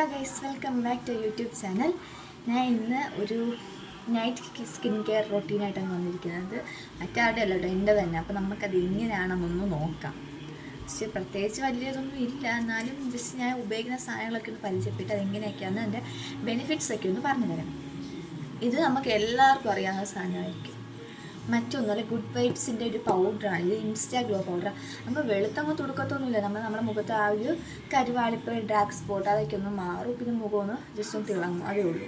Hello guys, welcome back to YouTube channel. ഞാൻ ഇന്ന് ഒരു നൈറ്റ് സ്കിൻ കെയർ റൊട്ടീനായിട്ടാണ് വന്നിരിക്കുന്നത്. മറ്റാരുടെ അല്ല കേട്ടോ, എൻ്റെ തന്നെ. അപ്പോൾ നമുക്കത് എങ്ങനെയാണെന്നൊന്ന് നോക്കാം. പക്ഷേ പ്രത്യേകിച്ച് വലിയതൊന്നും ഇല്ല, എന്നാലും ജസ്റ്റ് ഞാൻ ഉപയോഗിക്കുന്ന സാധനങ്ങളൊക്കെ ഒന്ന് പരിചയപ്പെട്ട് അതെങ്ങനെയൊക്കെയാണ് അതിൻ്റെ ബെനിഫിറ്റ്സൊക്കെ ഒന്ന് പറഞ്ഞു തരാം. ഇത് നമുക്ക് എല്ലാവർക്കും അറിയാവുന്ന സാധനമായിരിക്കും. മറ്റൊന്നുമല്ല, ഗുഡ് വൈബ്സിൻ്റെ ഒരു പൗഡറാണ്. ഇത് ഇൻസ്റ്റാ ഗ്ലോ പൗഡറാണ്. നമ്മൾ വെളുത്തങ്ങ് തുടുക്കത്തൊന്നുമില്ല. നമ്മുടെ മുഖത്ത് ആ ഒരു കരുവാളിപ്പ്, ഡാർക്ക് സ്പോട്ട് അതൊക്കെ ഒന്ന് മാറും. പിന്നെ മുഖം ഒന്ന് ജസ്റ്റ് ഒന്ന് തിളങ്ങും, അതേ ഉള്ളൂ.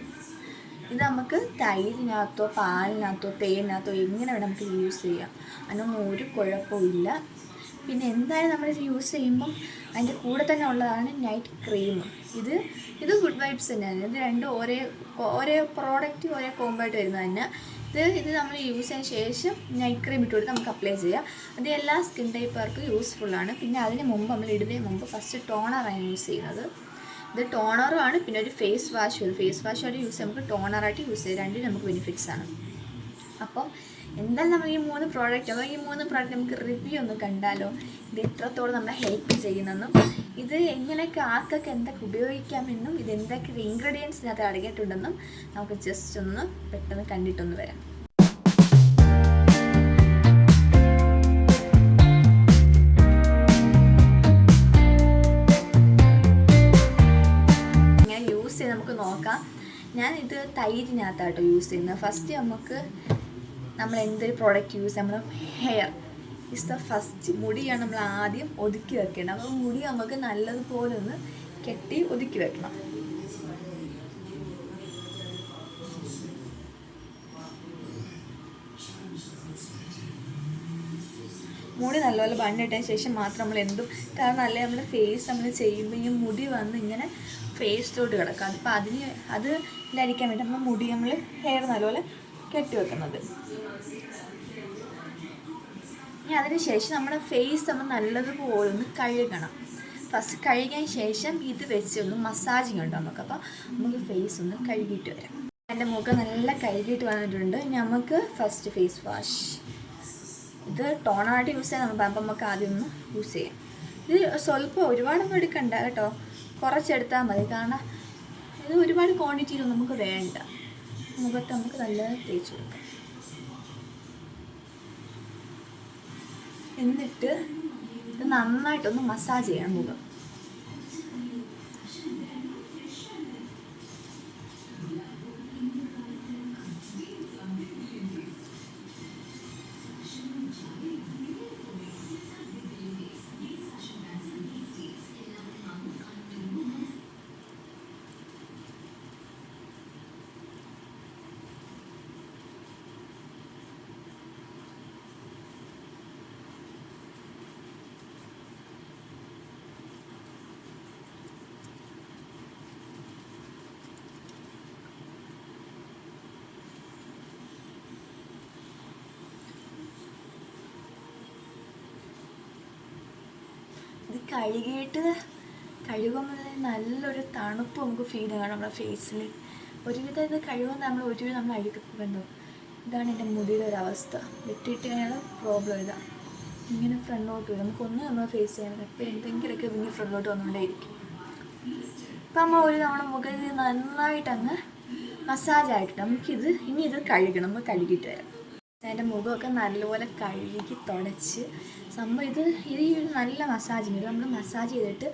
ഇത് നമുക്ക് തൈരിനകത്തോ പാലിനകത്തോ തേനിനകത്തോ എങ്ങനെ വേണം നമുക്ക് യൂസ് ചെയ്യാം. അതിനൊന്നും ഒരു കുഴപ്പമില്ല. പിന്നെ എന്തായാലും നമ്മളിത് യൂസ് ചെയ്യുമ്പം അതിൻ്റെ കൂടെ തന്നെ ഉള്ളതാണ് നൈറ്റ് ക്രീം. ഇത് ഗുഡ് വൈബ്സ് തന്നെയാണ്. ഇത് രണ്ടും ഒരേ പ്രോഡക്റ്റ് ഒരേ കോംബോ ആയിട്ട് വരുന്നത് തന്നെ. ഇത് നമ്മൾ യൂസ് ചെയ്തതിന് ശേഷം നൈറ്റ് ക്രീം ഇട്ട് കൊടുത്ത് നമുക്ക് അപ്ലൈ ചെയ്യാം. അത് എല്ലാ സ്കിൻ ടൈപ്പുകാർക്കും യൂസ്ഫുള്ളാണ്. പിന്നെ അതിന് മുമ്പ് നമ്മൾ ഇടുന്നതിന് മുമ്പ് ഫസ്റ്റ് ടോണറാണ് യൂസ് ചെയ്യുന്നത്. ഇത് ടോണറുമാണ്. പിന്നെ ഒരു ഫേസ് വാഷായിട്ട് യൂസ് ചെയ്യാം. നമുക്ക് ടോണറായിട്ട് യൂസ് ചെയ്യാം. രണ്ടും നമുക്ക് ബെനിഫിറ്റ്സ് ആണ്. അപ്പം എന്തായാലും നമ്മൾ ഈ മൂന്ന് പ്രോഡക്റ്റ് നമുക്ക് റിവ്യൂ ഒന്ന് കണ്ടാലോ. ഇത് എത്രത്തോളം നമ്മളെ ഹെൽപ്പ് ചെയ്യുന്നെന്നും ഇത് എങ്ങനെയൊക്കെ ആർക്കൊക്കെ എന്തൊക്കെ ഉപയോഗിക്കാമെന്നും ഇത് എന്തൊക്കെ ഇൻഗ്രീഡിയൻസ് ഇതിനകത്ത് അടങ്ങിയിട്ടുണ്ടെന്നും നമുക്ക് ജസ്റ്റ് ഒന്ന് പെട്ടെന്ന് കണ്ടിട്ടൊന്ന് വരാം. ഇങ്ങനെ യൂസ് ചെയ്ത് നമുക്ക് നോക്കാം. ഞാനിത് തൈരിനകത്താട്ടോ യൂസ് ചെയ്യുന്നത്. ഫസ്റ്റ് നമ്മൾ എന്തൊരു പ്രോഡക്റ്റ് യൂസ് ചെയ്യാം, നമ്മൾ ഹെയർ ഇസ് ദ ഫസ്റ്റ്. മുടിയാണ് നമ്മൾ ആദ്യം ഒതുക്കി വെക്കേണ്ടത്. അപ്പോൾ മുടി നമുക്ക് നല്ലതുപോലെ ഒന്ന് കെട്ടി ഒതുക്കി വെക്കണം. മുടി നല്ലപോലെ ബണ്ണിട്ടതിന് ശേഷം മാത്രം നമ്മൾ കാരണം അല്ലെ നമ്മുടെ ഫേസ് നമ്മൾ ചെയ്യുമ്പോൾ ഈ മുടി വന്ന് ഇങ്ങനെ ഫേസിലോട്ട് കിടക്കാം. അപ്പോൾ അത് ഇല്ലാതിരിക്കാൻ വേണ്ടി നമ്മൾ ഹെയർ നല്ലപോലെ കെട്ടി വെക്കുന്നത്. ഇനി അതിന് ശേഷം നമ്മുടെ ഫേസ് നമ്മൾ നല്ലതുപോലെ ഒന്ന് കഴുകണം. ഫസ്റ്റ് കഴുകിയതിന് ശേഷം ഇത് വെച്ച് ഒന്ന് മസാജിങ് ഉണ്ടോ നമുക്ക്. അപ്പോൾ നമുക്ക് ഫേസ് ഒന്ന് കഴുകിയിട്ട് വരാം. എൻ്റെ മുഖം നല്ല കഴുകിയിട്ട് വന്നിട്ടുണ്ട്. നമുക്ക് ഫസ്റ്റ് ഫേസ് വാഷ്. ഇത് ടോണറായിട്ട് യൂസ് ചെയ്യാൻ അപ്പം നമുക്ക് ആദ്യം ഒന്ന് യൂസ് ചെയ്യാം. ഇത് സ്വല്പം ഒരുപാടൊന്നും എടുക്കണ്ട കേട്ടോ, കുറച്ചെടുത്താൽ മതി. കാരണം ഇത് ഒരുപാട് ക്വാണ്ടിറ്റിയിലൊന്നും നമുക്ക് വേണ്ട. മുഖത്ത് നമുക്ക് നല്ല തേച്ച് കൊടുക്കാം. എന്നിട്ട് ഇത് നന്നായിട്ടൊന്ന് മസാജ് ചെയ്യണം മുഖം. ഇത് കഴുകുമ്പോൾ നല്ലൊരു തണുപ്പ് നമുക്ക് ഫീൽ ചെയ്യണം നമ്മുടെ ഫേസിൽ. ഒരുവിധം ഇത് കഴുകുമ്പോൾ നമ്മൾ അഴുക്കുണ്ടോ. ഇതാണ് എൻ്റെ മുടിയുടെ ഒരവസ്ഥ. വെട്ടിയിട്ട് കഴിഞ്ഞാൽ പ്രോബ്ലം ഇതാണ്. ഇങ്ങനെ ഫ്രണ്ടോട്ട് വരും. നമുക്കൊന്നും നമ്മൾ ഫേസ് ചെയ്യണം. എപ്പോൾ എന്തെങ്കിലുമൊക്കെ ഇങ്ങനെ ഫ്രണ്ടോട്ട് വന്നുകൊണ്ടേയിരിക്കും. ഇപ്പം നമ്മുടെ മുഖത്ത് നന്നായിട്ടങ്ങ് മസാജായിട്ട് ഇനി ഇത് കഴുകണം. നമ്മൾ കഴുകിയിട്ട് വരാം. അതിൻ്റെ മുഖമൊക്കെ നല്ലപോലെ കഴുകി തുടച്ച് ഇത് നല്ല മസാജിങ്. ഇത് നമ്മൾ മസാജ് ചെയ്തിട്ട്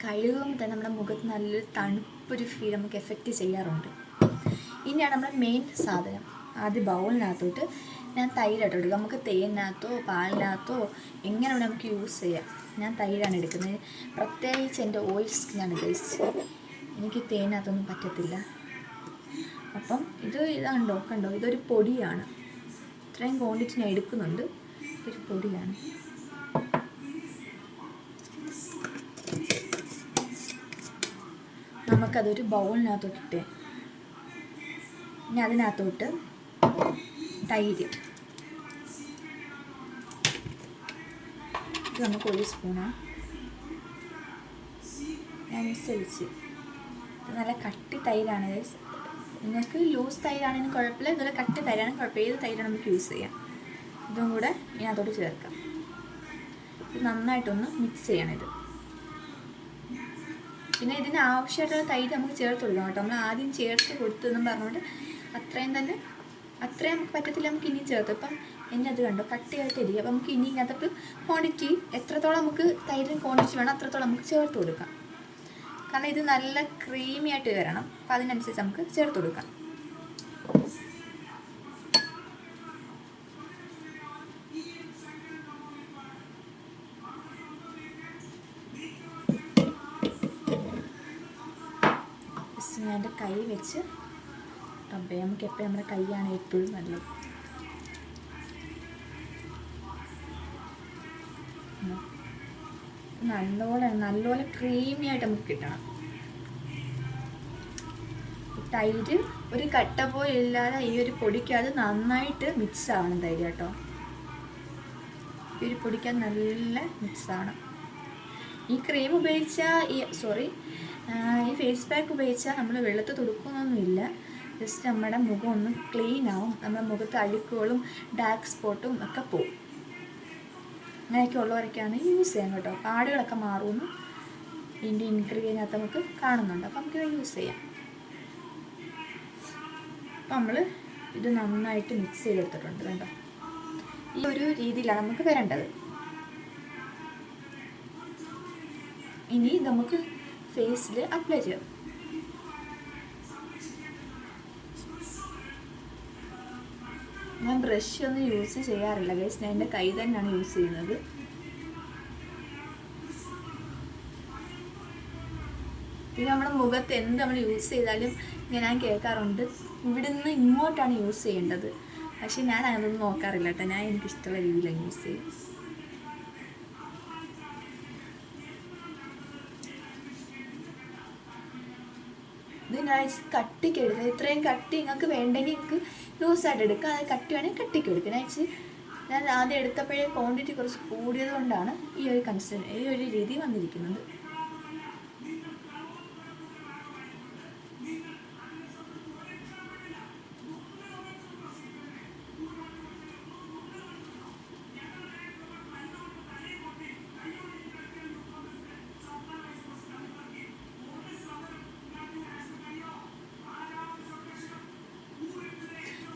കഴുകുമ്പോൾ തന്നെ നമ്മുടെ മുഖത്ത് നല്ലൊരു തണുപ്പൊരു ഫീൽ നമുക്ക് എഫക്റ്റ് ചെയ്യാറുണ്ട്. ഇനിയാണ് നമ്മുടെ മെയിൻ സാധനം. ആദ്യം ബൗളിനകത്തോട്ട് ഞാൻ തൈരായിട്ട് എടുക്കുക. നമുക്ക് തേനിനകത്തോ പാലിനകത്തോ എങ്ങനെ വേണം നമുക്ക് യൂസ് ചെയ്യാം. ഞാൻ തൈരാണ് എടുക്കുന്നത്. പ്രത്യേകിച്ച് എൻ്റെ ഓയിൽ സ്കിന്നാണ് ഗൈസ്. എനിക്ക് തേനിനകത്തൊന്നും പറ്റത്തില്ല. അപ്പം കണ്ടോ ഇതൊരു പൊടിയാണ്. ഇത്രയും ക്വാണ്ടിറ്റി ഞാൻ എടുക്കുന്നുണ്ട്. ഒരു പൊടിയാണ്. നമുക്കതൊരു ബൗളിനകത്തോട്ടിട്ട് ഇനി അതിനകത്തോട്ട് തൈര്. ഇത് നമുക്ക് 1 സ്പൂണാണ് അനുസരിച്ച്. നല്ല കട്ടി തൈരാണ് ഗൈസ്. നിങ്ങൾക്ക് ലൂസ് തൈരാണെങ്കിലും കുഴപ്പമില്ല. ഇതുപോലെ കട്ടി തൈരാണ് കുഴപ്പമില്ല. ഏത് തൈരാണ് നമുക്ക് യൂസ് ചെയ്യാം. ഇതും കൂടെ ഇതിനകത്തോട്ട് ചേർക്കാം. ഇത് നന്നായിട്ടൊന്ന് മിക്സ് ചെയ്യണം. ഇത് പിന്നെ ഇതിന് ആവശ്യമായിട്ടുള്ള തൈര് നമുക്ക് ചേർത്ത് കൊടുക്കണം കേട്ടോ. നമ്മൾ ആദ്യം ചേർത്ത് കൊടുത്തെന്നും പറഞ്ഞുകൊണ്ട് അത്രയും നമുക്ക് പറ്റത്തില്ല, നമുക്ക് ഇനിയും ചേർത്ത്. ഇപ്പം എന്നെ അത് കണ്ടോ കട്ടിയായിട്ടിരിക്കും. അപ്പം നമുക്ക് ഇനി ഇതിനകത്ത് ക്വാണ്ടിറ്റി എത്രത്തോളം നമുക്ക് തൈരിന് ക്വാണ്ടിറ്റി വേണം അത്രത്തോളം നമുക്ക് ചേർത്ത് കൊടുക്കാം. കാരണം ഇത് നല്ല ക്രീമി ആയിട്ട് വരണം. അപ്പം അതിനനുസരിച്ച് നമുക്ക് ചേർത്ത് കൊടുക്കാം. ഞാൻ എൻ്റെ കൈ വെച്ച് റബ്ബ് ചെയ്യാം. നമുക്ക് എപ്പോഴും നമ്മുടെ കൈയാണ് എപ്പോഴും നല്ലത്. നല്ലപോലെ ക്രീമി ആയിട്ട് നമുക്ക് കിട്ടണം. തൈര് ഒരു കട്ട പോലെ ഇല്ലാതെ ഈ ഒരു പൊടിക്കകത്ത് നന്നായിട്ട് മിക്സ് ആവണം തൈര് കേട്ടോ. ഈ ഒരു പൊടിക്കകത്ത് നല്ല മിക്സ് ആവണം. ഈ ക്രീം ഉപയോഗിച്ചാൽ ഈ ഫേസ് പാക്ക് ഉപയോഗിച്ചാൽ നമ്മൾ വെള്ളത്തിൽ തൊടുക്കുന്നൊന്നുമില്ല. ജസ്റ്റ് നമ്മുടെ മുഖം ഒന്ന് ക്ലീൻ ആവും. നമ്മുടെ മുഖത്ത് അഴുക്കുകളും ഡാർക്ക് സ്പോട്ടും ഒക്കെ പോവും. അങ്ങനെയൊക്കെ ഉള്ളവരൊക്കെയാണ് യൂസ് ചെയ്യാൻ കേട്ടോ. പാടുകളൊക്കെ മാറുമെന്ന് ഇതിൻ്റെ ഇൻഗ്രീഡിയൻ്റ് നമുക്ക് കാണുന്നുണ്ട്. അപ്പം നമുക്കിത് യൂസ് ചെയ്യാം. അപ്പം നമ്മൾ ഇത് നന്നായിട്ട് മിക്സ് ചെയ്തെടുത്തിട്ടുണ്ട് കേട്ടോ. ഈ ഒരു രീതിയിലാണ് നമുക്ക് വരേണ്ടത്. ഇനി നമുക്ക് ഫേസിൽ അപ്ലൈ ചെയ്യാം. ഞാൻ ബ്രഷ് ഒന്നും യൂസ് ചെയ്യാറില്ല ഗൈസ്. ഞാൻ എൻ്റെ കൈ തന്നെയാണ് യൂസ് ചെയ്യുന്നത്. പിന്നെ നമ്മുടെ മുഖത്ത് എന്ത് നമ്മൾ യൂസ് ചെയ്താലും ഞാൻ കേൾക്കാറുണ്ട് ഇവിടുന്ന് ഇങ്ങോട്ടാണ് യൂസ് ചെയ്യേണ്ടത്. പക്ഷെ ഞാൻ അതൊന്നും നോക്കാറില്ല കേട്ടോ. ഞാൻ എനിക്കിഷ്ടമുള്ള രീതിയിലാണ് യൂസ് ചെയ്യും. ഇതിനാഴ്ച കട്ടിക്ക് എടുക്കുക. ഇത്രയും കട്ടി നിങ്ങൾക്ക് വേണ്ടെങ്കിൽ നിങ്ങൾക്ക് ലൂസായിട്ട് എടുക്കുക. അത് കട്ടി വേണമെങ്കിൽ കട്ടിക്ക് എടുക്കുക. ഞാൻ ആദ്യം എടുത്തപ്പോഴേ ക്വാണ്ടിറ്റി കുറച്ച് കൂടിയത് കൊണ്ടാണ് ഈ ഒരു രീതി വന്നിരിക്കുന്നത്.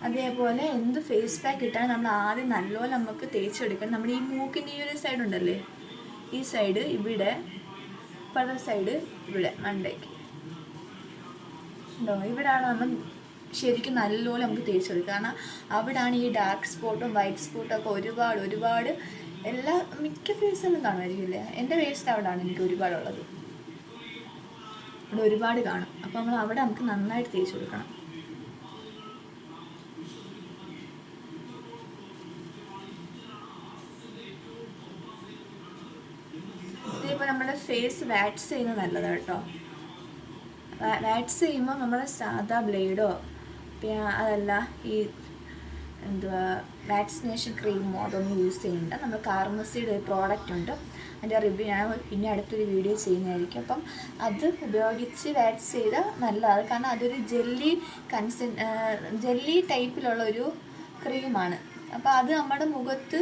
അതേപോലെ എന്ത് ഫേസ് പാക്ക് ഇട്ടാലും നമ്മൾ ആദ്യം നല്ലപോലെ നമുക്ക് തേച്ചെടുക്കണം. നമ്മുടെ ഈ മൂക്കിൻ്റെ ഈ ഒരു സൈഡ് ഉണ്ടല്ലേ, ഈ സൈഡ് ഇവിടെ, ഇപ്പുറത്തെ സൈഡ് ഇവിടെ മണ്ടയ്ക്ക് ഉണ്ടോ, ഇവിടെയാണ് നമ്മൾ ശരിക്കും നല്ലപോലെ നമുക്ക് തേച്ചെടുക്കുക. കാരണം അവിടെയാണ് ഈ ഡാർക്ക് സ്പോട്ടും വൈറ്റ് സ്പോട്ടും ഒക്കെ ഒരുപാട് മിക്ക ഫേസിലും കാണുമായിരിക്കില്ലേ. എൻ്റെ ഫേസിൽ അവിടെയാണ് എനിക്ക് ഒരുപാടുള്ളത്. ഇവിടെ ഒരുപാട് കാണും. അപ്പോൾ നമ്മൾ അവിടെ നമുക്ക് നന്നായിട്ട് തേച്ച് കൊടുക്കണം. ഇപ്പോൾ നമ്മുടെ ഫേസ് വാക്സ് ചെയ്യുന്നത് നല്ലതാണ് കേട്ടോ. വാക്സ് ചെയ്യുമ്പോൾ നമ്മൾ സാധാ ബ്ലേഡോ പിന്നെ അതല്ല ഈ വാക്സിനേഷൻ ക്രീമോ അതൊന്നും യൂസ് ചെയ്യണ്ട. നമ്മൾ കാർമസിയുടെ ഒരു പ്രോഡക്റ്റ് ഉണ്ട്, അതിൻ്റെ റിവ്യൂ ഞാൻ പിന്നെ അടുത്തൊരു വീഡിയോ ചെയ്യുന്നതായിരിക്കും. അപ്പം അത് ഉപയോഗിച്ച് വാക്സ് ചെയ്താൽ നല്ലതാണ്. കാരണം അതൊരു ജെല്ലി ടൈപ്പിലുള്ളൊരു ക്രീമാണ്. അപ്പോൾ അത് നമ്മുടെ മുഖത്ത്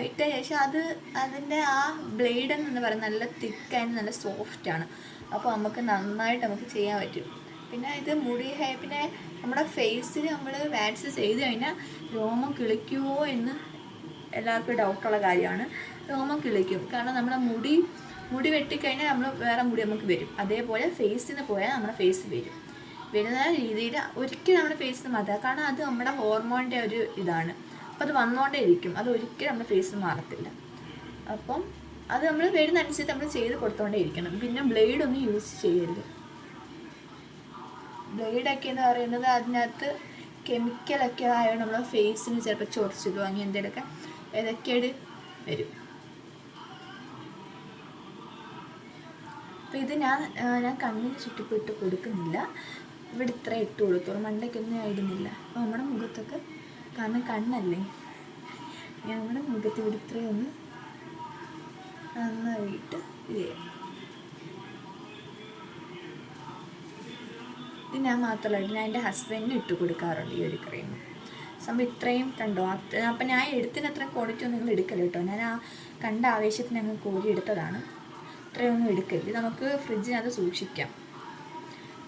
ഇട്ട ശേഷം അതിൻ്റെ ആ ബ്ലേഡ് എന്ന് പറയുന്നത് നല്ല തിക്കായിട്ട് നല്ല സോഫ്റ്റാണ്. അപ്പോൾ നന്നായിട്ട് നമുക്ക് ചെയ്യാൻ പറ്റും. പിന്നെ ഇത് പിന്നെ നമ്മുടെ ഫേസിൽ നമ്മൾ വാക്സ് ചെയ്ത് കഴിഞ്ഞാൽ രോമം കിളിക്കുമോ എന്ന് എല്ലാവർക്കും ഡൗട്ടുള്ള കാര്യമാണ്. രോമം കിളിക്കും. കാരണം നമ്മുടെ മുടി വെട്ടിക്കഴിഞ്ഞാൽ വേറെ മുടി നമുക്ക് വരും. അതേപോലെ ഫേസിൽ നിന്ന് പോയാൽ നമ്മുടെ ഫേസ് വരുന്ന രീതിയിൽ ഒരിക്കലും നമ്മുടെ ഫേസിൽ നിന്ന് മാറ്റാം. കാരണം അത് നമ്മുടെ ഹോർമോണിൻ്റെ ഒരു ഇതാണ്. അപ്പോൾ അത് വന്നുകൊണ്ടേ ഇരിക്കും. അത് ഒരിക്കലും നമ്മുടെ ഫേസ് മാറത്തില്ല. അപ്പം അത് നമ്മൾ വരുന്നതനുസരിച്ച് നമ്മൾ ചെയ്ത് കൊടുത്തുകൊണ്ടേ ഇരിക്കണം. പിന്നെ ബ്ലേഡൊന്നും യൂസ് ചെയ്യരുത്. ബ്ലേഡൊക്കെ എന്ന് പറയുന്നത് അതിനകത്ത് കെമിക്കലൊക്കെ ആയതുകൊണ്ട് നമ്മുടെ ഫേസിന് ചിലപ്പോൾ ചൊറിച്ചിലോ അങ്ങനെ എന്തെങ്കിലുമൊക്കെ ഇതൊക്കെയായിട്ട് വരും. അപ്പോൾ ഇത് ഞാൻ കണ്ണിന് ചുറ്റിപ്പിട്ട് കൊടുക്കുന്നില്ല. ഇവിടെ ഇത്ര ഇട്ട് കൊടുത്തോളൂ, മണ്ടയ്ക്കൊന്നും ഞാൻ ഇടുന്നില്ല. അപ്പോൾ നമ്മുടെ മുഖത്തൊക്കെ, കാരണം കണ്ണല്ലേ, നമ്മുടെ മുഖത്ത് ഇവിടെ ഇത്രയൊന്ന് നന്നായിട്ട് ഇത് ചെയ്യാം. ഇത് ഞാൻ മാത്രമല്ല, ഞാൻ എൻ്റെ ഹസ്ബൻഡിന് ഇട്ട് കൊടുക്കാറുണ്ട് ഈ ഒരു ക്രീം. സംഭവം ഇത്രയും കണ്ടോ. അപ്പം ഞാൻ എടുത്തിന് അത്ര ക്വാളിറ്റി ഒന്നും നിങ്ങൾ എടുക്കല്ലോ കേട്ടോ. ഞാൻ ആ കണ്ട ആവേശത്തിന് അങ്ങ് കോരി എടുത്തതാണ്. ഇത്രയൊന്നും എടുക്കരുത്, നമുക്ക് ഫ്രിഡ്ജിനകത്ത് സൂക്ഷിക്കാം.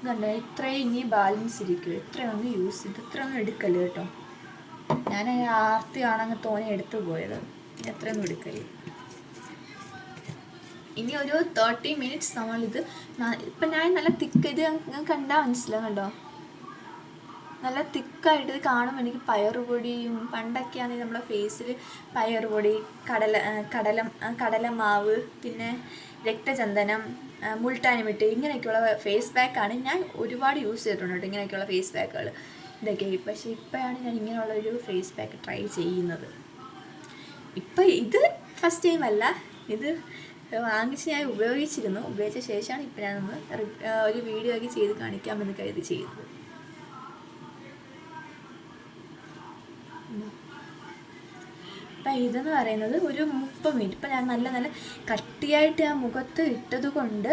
ഇതുണ്ട്, ഇത്രയും ഇനി ബാലൻസ് ഇരിക്കും. ഇത്രയൊന്നും യൂസ് ചെയ്ത് ഇത്രയൊന്നും എടുക്കല് കേട്ടോ. ഞാൻ ആർത്തി കാണാൻ തോനെ എടുത്തു പോയത്. എത്രയൊന്നും എടുക്കല്. ഇനി ഒരു 30 മിനിറ്റ്സ് നമ്മളിത് ഇപ്പം ഞാൻ നല്ല തിക്ക്, ഇത് കണ്ടാൽ മനസ്സിലാവും കണ്ടോ, നല്ല തിക്കായിട്ട് ഇത് കാണുമ്പോൾ എനിക്ക് പയറുപൊടിയും, പണ്ടൊക്കെ ആണെങ്കിൽ നമ്മുടെ ഫേസിൽ പയറുപൊടി, കടലമാവ്, പിന്നെ രക്തചന്ദനം, മുൾട്ടാനിമിട്ടി, ഇങ്ങനെയൊക്കെയുള്ള ഫേസ് പാക്കാണ് ഞാൻ ഒരുപാട് യൂസ് ചെയ്തിട്ടുണ്ട് കേട്ടോ. ഇങ്ങനെയൊക്കെയുള്ള ഫേസ് പാക്കുകൾ ഇതൊക്കെ. പക്ഷേ ഇപ്പോഴാണ് ഞാൻ ഇങ്ങനെയുള്ളൊരു ഫേസ് പാക്ക് ട്രൈ ചെയ്യുന്നത്. ഇപ്പം ഇത് ഫസ്റ്റ് ടൈം അല്ല, ഇത് വാങ്ങിച്ച് ഞാൻ ഉപയോഗിച്ചിരുന്നു. ഉപയോഗിച്ച ശേഷമാണ് ഇപ്പം ഞാനൊന്ന് ഒരു വീഡിയോ ആക്കി ചെയ്ത് കാണിക്കാമെന്ന് കരുതി ചെയ്യുന്നത്. അപ്പം ഇതെന്ന് പറയുന്നത് ഒരു 30 മിനിറ്റ്. ഇപ്പം ഞാൻ നല്ല നല്ല കട്ടിയായിട്ട് ആ മുഖത്ത് ഇട്ടത് കൊണ്ട്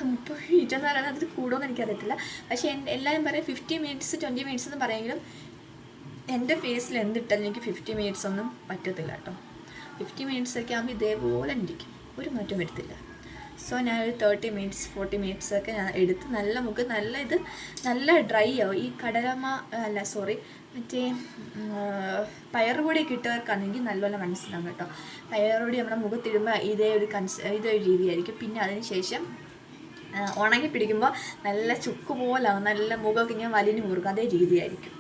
30 മിനിറ്റ് എന്ന് പറയുന്നത് അത് കൂടുമെന്ന് എനിക്കറിയത്തില്ല. പക്ഷേ എല്ലാവരും പറയും 50 മിനിറ്റ്സ് 20 മിനിറ്റ്സ് എന്ന് പറയുമെങ്കിലും എൻ്റെ ഫേസിൽ എന്തിട്ടാലും എനിക്ക് 50 മിനിറ്റ്സ് ഒന്നും പറ്റത്തില്ല കേട്ടോ. 50 മിനിറ്റ്സ് ഒക്കെ ആകുമ്പോൾ ഇതേപോലെ ഇരിക്കും, ഒരു മാറ്റം വരത്തില്ല. സോ ഞാനൊരു 30 മിനിറ്റ്സ് 40 മിനിറ്റ്സ് ഒക്കെ ഞാൻ എടുത്ത് നല്ല മുഖം നല്ല ഡ്രൈ ആവും. ഈ മറ്റേ പയറുപൊടിയൊക്കെ ഇട്ടവർക്കാണെങ്കിൽ നല്ലപോലെ മനസ്സിലാവും കേട്ടോ. പയറുപൊടി നമ്മുടെ മുഖത്തിടുമ്പോൾ ഇതേ ഒരു രീതിയായിരിക്കും. പിന്നെ അതിന് ശേഷം ഉണങ്ങി പിടിക്കുമ്പോൾ നല്ല ചുക്ക് പോലാവും, നല്ല മുഖമൊക്കെ ഇങ്ങനെ വലിഞ്ഞു മുറുകും, അതേ രീതിയായിരിക്കും.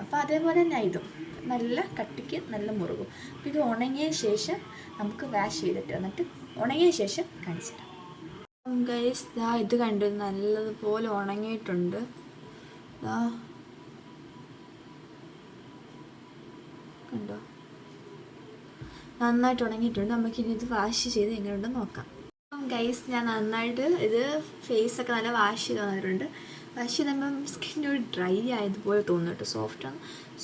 അപ്പോൾ അതേപോലെ തന്നെ ഇതും നല്ല കട്ടിക്ക് നല്ല മുറുകും. അപ്പോൾ ഇത് ഉണങ്ങിയ ശേഷം നമുക്ക് വാഷ് ചെയ്തിട്ട് വന്നിട്ട് ഉണങ്ങിയ ശേഷം കാണിച്ചിടാം. ഗൈസ് ദാ ഇത് കണ്ടു, നല്ലതുപോലെ ഉണങ്ങിയിട്ടുണ്ട്. കണ്ടോ, നന്നായിട്ട് ഉണങ്ങിയിട്ടുണ്ട്. നമുക്കിനി ഇത് വാഷ് ചെയ്ത് എങ്ങനെയുണ്ടെന്ന് നോക്കാം. ഗൈസ് ഞാൻ നന്നായിട്ട് ഇത് ഫേസൊക്കെ നല്ല വാഷ് ചെയ്ത് വന്നിട്ടുണ്ട്. വാഷ് ചെയ്തുമ്പം സ്കിൻ ഒരു ഡ്രൈ ആയതുപോലെ തോന്നുന്നു കേട്ടോ.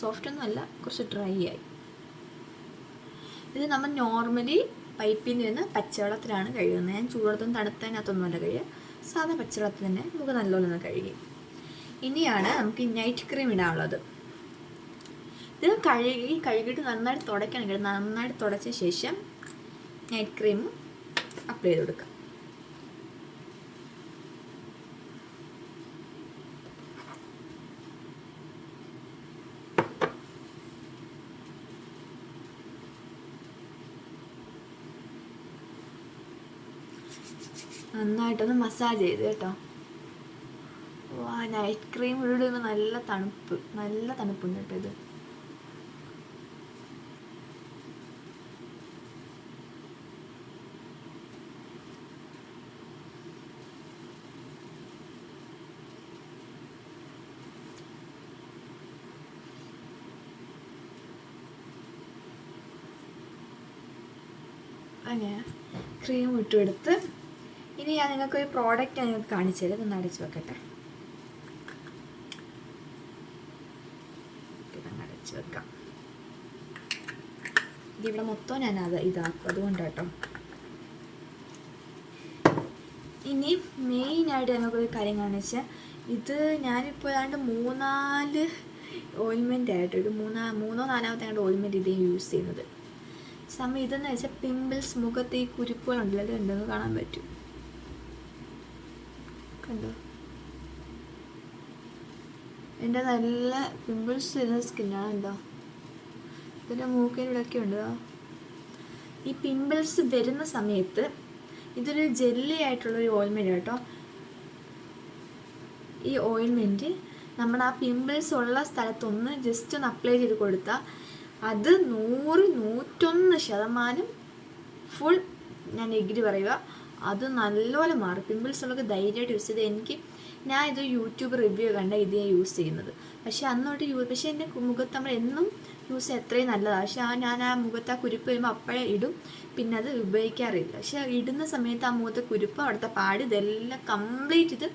സോഫ്റ്റൊന്നും അല്ല, കുറച്ച് ഡ്രൈ ആയി. ഇത് നമ്മൾ നോർമലി പൈപ്പിൽ നിന്ന് പച്ചവെള്ളത്തിലാണ് കഴുകുന്നത്. ഞാൻ ചൂടുവെള്ളത്തും തണുത്തതിനകത്തൊന്നുമല്ല കഴുകുക, സാധാ പച്ചവെള്ളത്തിൽ തന്നെ മുഖം നല്ലോണം കഴുകി. ഇനിയാണ് നമുക്ക് നൈറ്റ് ക്രീം ഇടാനുള്ളത്. ഇത് കഴുകിയിട്ട് നന്നായിട്ട് തുടയ്ക്കണം. നന്നായിട്ട് തുടച്ച ശേഷം നൈറ്റ് ക്രീം അപ്ലൈ ചെയ്ത് കൊടുക്കാം. നന്നായിട്ടൊന്ന് മസാജ് ചെയ്ത് കേട്ടോ. നൈറ്റ് ക്രീം ഇടുമ്പോൾ നല്ല തണുപ്പുണ്ട് കേട്ടോ. ഇത് അങ്ങനെ ക്രീം ഇട്ടെടുത്ത് ഇനി ഞാൻ നിങ്ങൾക്കൊരു പ്രോഡക്റ്റ് നിങ്ങൾക്ക് കാണിച്ചു തരാം. ഇതൊന്ന് അടച്ചു വെക്കട്ടെ. ഇതങ്ങ് അടച്ചു വെക്കാം. ഇതിവിടെ മൊത്തം ഞാൻ ഇതാക്കും, അതുകൊണ്ട് കേട്ടോ. ഇനി മെയിനായിട്ട് ഞങ്ങൾക്കൊരു കാര്യം കാണിച്ചാൽ, ഇത് ഞാനിപ്പോൾ ഏതാണ്ട് 3-4 ഓയിൽമെൻ്റ് ആയിട്ട് ഒരു 3-4 ഓയിൽമെൻറ്റ് ഇതേ യൂസ് ചെയ്യുന്നത്. സമയം ഇതെന്ന് വെച്ചാൽ പിമ്പിൾസ്, മുഖത്ത് ഈ കുരുപ്പുകളുണ്ടല്ലോ, അത് ഉണ്ടെന്ന് കാണാൻ പറ്റും. കണ്ടോ, എൻ്റെ നല്ല പിമ്പിൾസ് വരുന്ന സ്കിന്നാണ്. എന്താ ഇതിൻ്റെ മൂക്കിനിവിടെയൊക്കെ ഉണ്ട്. ഈ പിമ്പിൾസ് വരുന്ന സമയത്ത് ഇതൊരു ജെല്ലി ആയിട്ടുള്ളൊരു ഓയിൽമെൻറ്റ് കേട്ടോ. ഈ ഓയിൽമെൻറ്റ് നമ്മുടെ ആ പിമ്പിൾസ് ഉള്ള സ്ഥലത്തൊന്ന് ജസ്റ്റ് ഒന്ന് അപ്ലൈ ചെയ്ത് കൊടുത്താൽ അത് 101% ഫുൾ, ഞാൻ എഗ്രി പറയുക, അത് നല്ലപോലെ മാറും. പിമ്പിൾസ് ഉള്ളൊക്കെ ധൈര്യമായിട്ട് യൂസ് ചെയ്ത് ഞാൻ ഇത് യൂട്യൂബ് റിവ്യൂ കണ്ട ഇത് ഞാൻ യൂസ് ചെയ്യുന്നത്. പക്ഷേ പക്ഷേ എൻ്റെ മുഖത്ത് നമ്മൾ എന്നും യൂസ് ചെയ്യാൻ അത്രയും നല്ലതാണ്. പക്ഷേ ഞാൻ ആ മുഖത്ത് ആ കുരുപ്പ് വരുമ്പോൾ അപ്പോഴേ ഇടും, പിന്നെ അത് ഉപയോഗിക്കാറില്ല. പക്ഷേ ഇടുന്ന സമയത്ത് ആ മുഖത്തെ കുരുപ്പ്, അവിടുത്തെ പാട്, ഇതെല്ലാം കംപ്ലീറ്റ് ഇത്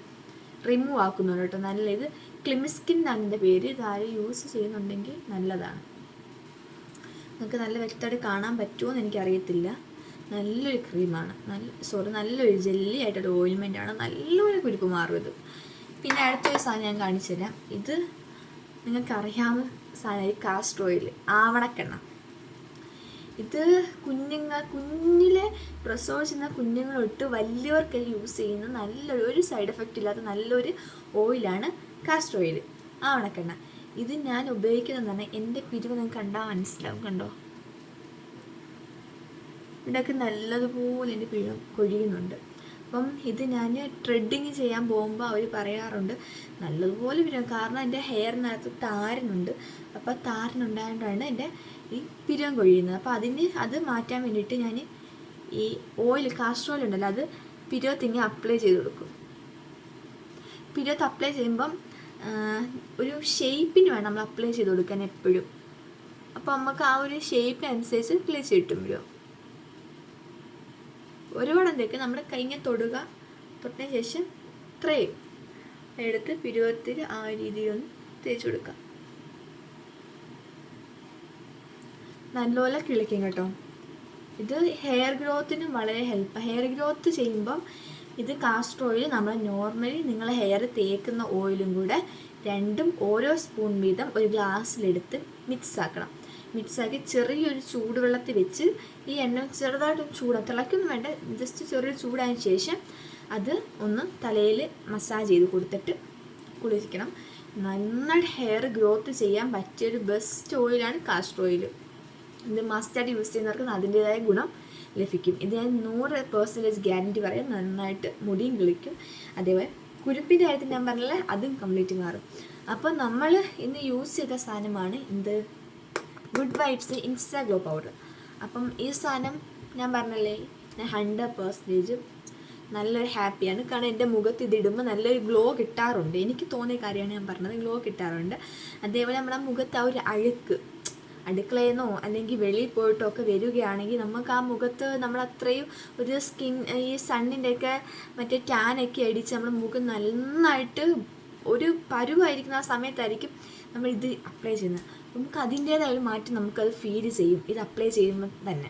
റിമൂവ് ആക്കുന്നുണ്ട് കേട്ടോ. നല്ല ഇത് ക്ലിമിസ്കിൻ എന്നാണ് എൻ്റെ പേര്. ഇതാരും യൂസ് ചെയ്യുന്നുണ്ടെങ്കിൽ നല്ലതാണ്. നിങ്ങൾക്ക് നല്ല വ്യക്തമായിട്ട് കാണാൻ പറ്റുമോ എന്ന് എനിക്കറിയത്തില്ല. നല്ലൊരു ക്രീമാണ്, നല്ലൊരു ജെല്ലി ആയിട്ടൊരു ഓയിൽമെൻറ്റാണ്. നല്ലൊരു കുരുപ്പ് മാറും ഇത്. പിന്നെ അടുത്തൊരു സാധനം ഞാൻ കാണിച്ചു തരാം. ഇത് നിങ്ങൾക്കറിയാവുന്ന സാധനം, കാസ്റ്റർ ഓയിൽ, ആവണക്കെണ്ണ. ഇത് കുഞ്ഞിലെ പ്രസവിച്ചിരുന്ന കുഞ്ഞുങ്ങളൊട്ട് വലിയവർക്ക് യൂസ് ചെയ്യുന്ന നല്ലൊരു സൈഡ് എഫക്റ്റ് ഇല്ലാത്ത നല്ലൊരു ഓയിലാണ് കാസ്റ്റർ ഓയിൽ, ആവണക്കെണ്ണ. ഇത് ഞാൻ ഉപയോഗിക്കുന്നതെന്ന് പറഞ്ഞാൽ എൻ്റെ പിരിവ് നിങ്ങൾക്ക് കണ്ടാൽ മനസ്സിലാവും. കണ്ടോ, ഇവിടെയൊക്കെ നല്ലതുപോലെ എൻ്റെ പിരിവ് കൊഴിയുന്നുണ്ട്. അപ്പം ഇത് ഞാൻ ത്രെഡിങ് ചെയ്യാൻ പോകുമ്പോൾ അവർ പറയാറുണ്ട് നല്ലതുപോലെ പിരിവ്, കാരണം എൻ്റെ ഹെയറിനകത്ത് താരനുണ്ട്. അപ്പോൾ താരനുണ്ടായതുകൊണ്ടാണ് എൻ്റെ ഈ പിരിവം കൊഴിയുന്നത്. അപ്പോൾ അത് മാറ്റാൻ വേണ്ടിയിട്ട് ഞാൻ ഈ ഓയിൽ, കാസ്റ്റർ ഓയിൽ ഉണ്ടല്ലോ, അത് പിരിവത്തിങ്ങി അപ്ലൈ ചെയ്ത് കൊടുക്കും. പിരിവത്ത് അപ്ലൈ ചെയ്യുമ്പം ഒരു ഷേപ്പിന് വേണം നമ്മൾ അപ്ലൈ ചെയ്ത് കൊടുക്കാൻ എപ്പോഴും. അപ്പോൾ നമുക്ക് ആ ഒരു ഷേപ്പിനനുസരിച്ച് കിളിച്ച് കിട്ടും പിരിവം. ഒരുപാടെന്തൊക്കെ നമ്മുടെ കൈങ്ങനെ തൊട്ടതിന് ശേഷം ഇത്രയും എടുത്ത് പിരിവത്തിൽ ആ രീതിയിലൊന്ന് തേച്ച് കൊടുക്കാം. നല്ലപോലെ കിളിക്കും കേട്ടോ. ഇത് ഹെയർ ഗ്രോത്തിനും വളരെ ഹെയർ ഗ്രോത്ത് ചെയ്യുമ്പം ഇത് കാസ്റ്റർ ഓയിൽ നമ്മൾ നോർമലി നിങ്ങൾ ഹെയർ തേക്കുന്ന ഓയിലും കൂടെ രണ്ടും ഓരോ സ്പൂൺ വീതം ഒരു ഗ്ലാസ്സിലെടുത്ത് മിക്സാക്കണം. മിക്സാക്കി ചെറിയൊരു ചൂടുവെള്ളത്തിൽ വെച്ച് ഈ എണ്ണ ചെറുതായിട്ട് തിളയ്ക്കൊന്നും വേണ്ട, ജസ്റ്റ് ചെറിയൊരു ചൂടായതിനു ശേഷം അത് ഒന്ന് തലയിൽ മസാജ് ചെയ്ത് കൊടുത്തിട്ട് കുളിക്കണം. നന്നായിട്ട് ഹെയർ ഗ്രോത്ത് ചെയ്യാൻ പറ്റിയൊരു ബെസ്റ്റ് ഓയിലാണ് കാസ്റ്റർ ഓയിൽ. ഇത് മസ്റ്റായിട്ട് യൂസ് ചെയ്യുന്നവർക്ക് അതിൻ്റേതായ ഗുണം ലഭിക്കും. ഇത് ഞാൻ 100% ഗ്യാരൻറ്റി പറയാം. നന്നായിട്ട് മുടിയും കിളിക്കും. അതേപോലെ കുരുപ്പിൻ്റെ കാര്യത്തിൽ ഞാൻ പറഞ്ഞാൽ അതും കംപ്ലീറ്റ് മാറും. അപ്പോൾ നമ്മൾ ഇന്ന് യൂസ് ചെയ്ത സാധനമാണ് ഇത് good vibes insta glow powder. അപ്പം ഈ സാധനം ഞാൻ പറഞ്ഞല്ലേ, ഞാൻ 100% നല്ലൊരു ഹാപ്പിയാണ്. കാരണം എൻ്റെ മുഖത്ത് ഇതിടുമ്പോൾ നല്ലൊരു ഗ്ലോ കിട്ടാറുണ്ട്. എനിക്ക് തോന്നിയ കാര്യമാണ് ഞാൻ പറഞ്ഞത്, ഗ്ലോ കിട്ടാറുണ്ട്. അതേപോലെ നമ്മുടെ മുഖത്ത് ആ ഒരു അഴുക്ക് അടുക്കളയിൽ നിന്നോ അല്ലെങ്കിൽ വെളിയിൽ പോയിട്ടോ ഒക്കെ വരികയാണെങ്കിൽ നമുക്ക് ആ മുഖത്ത് നമ്മളത്രയും ഒരു ഈ സണ്ണിൻ്റെയൊക്കെ മറ്റേ ടാനൊക്കെ അടിച്ച് നമ്മുടെ മുഖം നന്നായിട്ട് ഒരു പരുവായിരിക്കുന്ന ആ സമയത്തായിരിക്കും നമ്മൾ ഇത് അപ്ലൈ ചെയ്യുന്നത്. നമുക്ക് അതിൻ്റേതായ ഒരു മാറ്റം നമുക്കത് ഫീൽ ചെയ്യും ഇത് അപ്ലൈ ചെയ്യുമ്പോൾ തന്നെ.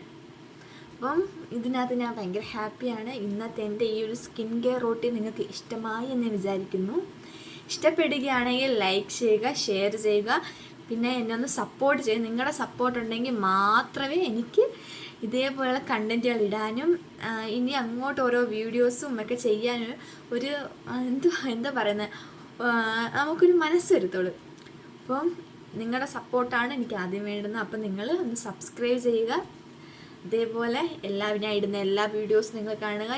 അപ്പം ഇതിനകത്ത് ഞാൻ ഭയങ്കര ഹാപ്പിയാണ്. ഇന്നത്തെ എൻ്റെ ഈ ഒരു സ്കിൻ കെയർ റൂട്ടീൻ നിങ്ങൾക്ക് ഇഷ്ടമായി എന്ന് വിചാരിക്കുന്നു. ഇഷ്ടപ്പെടുകയാണെങ്കിൽ ലൈക്ക് ചെയ്യുക, ഷെയർ ചെയ്യുക, പിന്നെ എന്നെ ഒന്ന് സപ്പോർട്ട് ചെയ്യും. നിങ്ങളുടെ സപ്പോർട്ട് ഉണ്ടെങ്കിൽ മാത്രമേ എനിക്ക് ഇതേപോലെയുള്ള കണ്ടൻറ്റുകൾ ഇടാനും ഇനി അങ്ങോട്ട് ഓരോ വീഡിയോസും ഒക്കെ ചെയ്യാനും ഒരു എന്താ പറയുന്നത്, നമുക്കൊരു മനസ്സ് വരുത്തുള്ളൂ. അപ്പം നിങ്ങളുടെ സപ്പോർട്ടാണ് എനിക്ക് ആദ്യം വേണ്ടുന്നത്. അപ്പം നിങ്ങൾ ഒന്ന് സബ്സ്ക്രൈബ് ചെയ്യുക. അതേപോലെ ഞാൻ ഇടുന്ന എല്ലാ വീഡിയോസും നിങ്ങൾ കാണുക.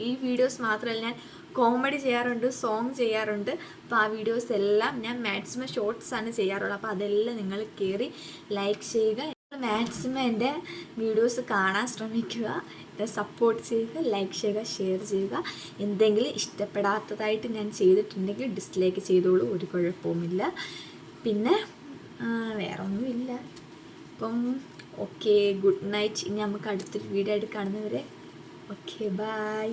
ഈ വീഡിയോസ് മാത്രമല്ല, ഞാൻ കോമഡി ചെയ്യാറുണ്ട്, സോങ് ചെയ്യാറുണ്ട്. അപ്പോൾ ആ വീഡിയോസ് എല്ലാം ഞാൻ മാക്സിമം ഷോർട്സാണ് ചെയ്യാറുള്ളത്. അപ്പോൾ അതെല്ലാം നിങ്ങൾ കയറി ലൈക്ക് ചെയ്യുക. മാക്സിമം എൻ്റെ വീഡിയോസ് കാണാൻ ശ്രമിക്കുക, എന്നെ സപ്പോർട്ട് ചെയ്യുക, ലൈക്ക് ചെയ്യുക, ഷെയർ ചെയ്യുക. എന്തെങ്കിലും ഇഷ്ടപ്പെടാത്തതായിട്ട് ഞാൻ ചെയ്തിട്ടുണ്ടെങ്കിൽ ഡിസ്ലൈക്ക് ചെയ്തോളൂ, ഒരു കുഴപ്പവുമില്ല. പിന്നെ വേറെ ഒന്നുമില്ല. അപ്പം ഓക്കെ, ഗുഡ് നൈറ്റ്. ഇനി നമുക്ക് അടുത്തൊരു വീഡിയോ ആയിട്ട് കാണുന്നവരെ ഓക്കെ, ബൈ.